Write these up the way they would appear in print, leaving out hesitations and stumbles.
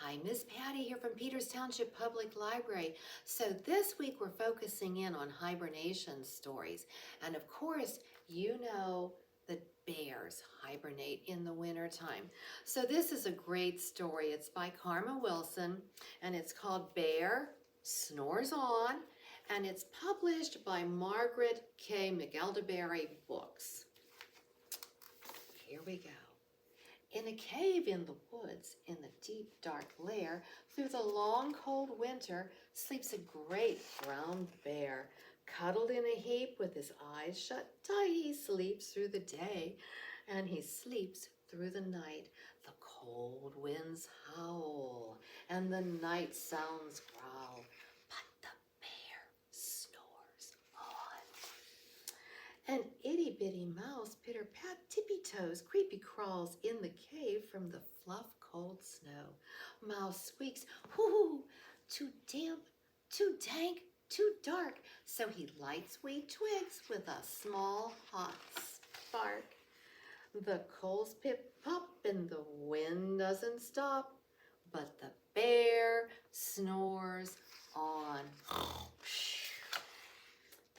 Hi, Miss Patty here from Peters Township Public Library. So this week we're focusing in on hibernation stories. And of course, you know that bears hibernate in the wintertime. So this is a great story. It's by Karma Wilson and it's called Bear Snores On, and it's published by Margaret K. McElderberry Books. Here we go. In a cave in the woods, in the deep dark lair, through the long cold winter, sleeps a great brown bear. Cuddled in a heap with his eyes shut tight, he sleeps through the day, and he sleeps through the night. The cold winds howl, and the night sounds growl, but the bear snores on. An itty-bitty mouse, pitter-pat, tippy-toes, creepy crawls in the cave from the fluff cold snow. Mouse squeaks, hoo-hoo, too damp, too dank, too dark, so he lights wee twigs with a small hot spark. The coals pip-pop and the wind doesn't stop, but the bear snores on.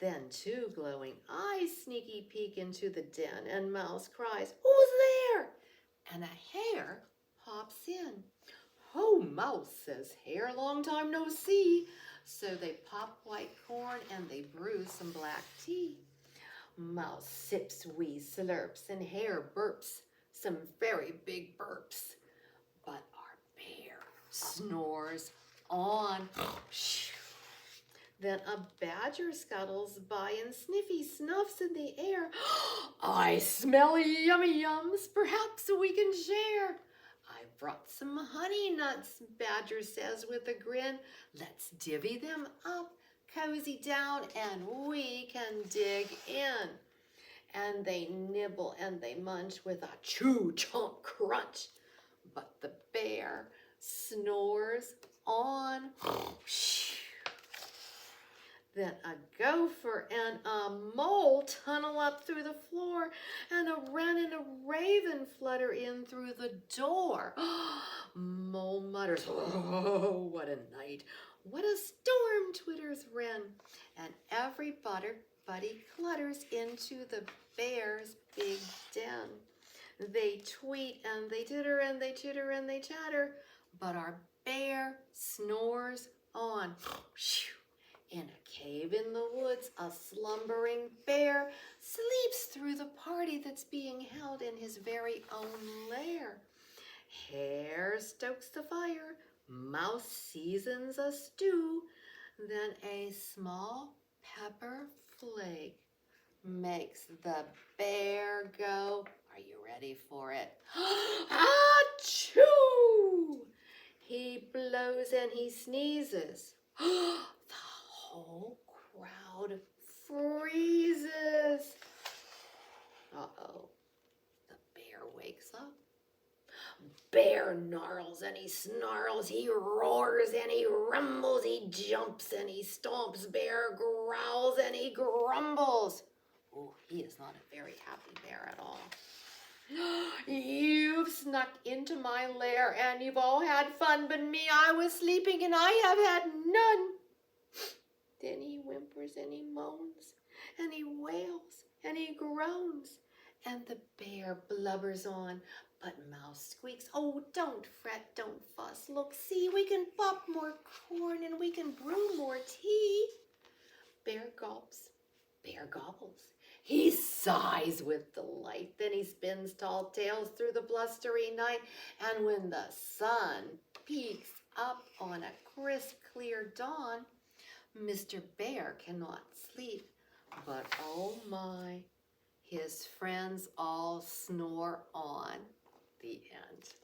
Then two glowing eyes sneaky peek into the den, and Mouse cries, "Who's there?" And a hare pops in. "Oh, Mouse," says Hare, "long time no see." So they pop white corn and they brew some black tea. Mouse sips wee slurps and Hare burps some very big burps. But our bear snores on. Then a badger scuttles by and Sniffy snuffs in the air. "I smell yummy yums, perhaps we can share." "I brought some honey nuts," Badger says with a grin. "Let's divvy them up, cozy down, and we can dig in." And they nibble and they munch with a chew, chomp, crunch. But the bear snores on. Then a gopher and a mole tunnel up through the floor, and a wren and a raven flutter in through the door. Mole mutters, "Oh, what a night! What a storm!" twitters wren. And every buddy clutters into the bear's big den. They tweet and they titter and they chitter and they chatter, but our bear snores on. In a cave in the woods, a slumbering bear sleeps through the party that's being held in his very own lair. Hare stokes the fire, Mouse seasons a stew, then a small pepper flake makes the bear go, are you ready for it? Achoo! He blows and he sneezes. The whole crowd freezes. Uh-oh, the bear wakes up. Bear gnarls and he snarls, he roars and he rumbles, he jumps and he stomps. Bear growls and he grumbles. Oh, he is not a very happy bear at all. "You've snuck into my lair and you've all had fun, but me, I was sleeping and I have had none." Then he whimpers and he moans and he wails and he groans, and the bear blubbers on. But Mouse squeaks, "Oh, don't fret, don't fuss. Look, see, we can pop more corn and we can brew more tea." Bear gulps, bear gobbles. He sighs with delight. Then he spins tall tales through the blustery night. And when the sun peeks up on a crisp, clear dawn, Mr. Bear cannot sleep, but oh my, his friends all snore on. The end.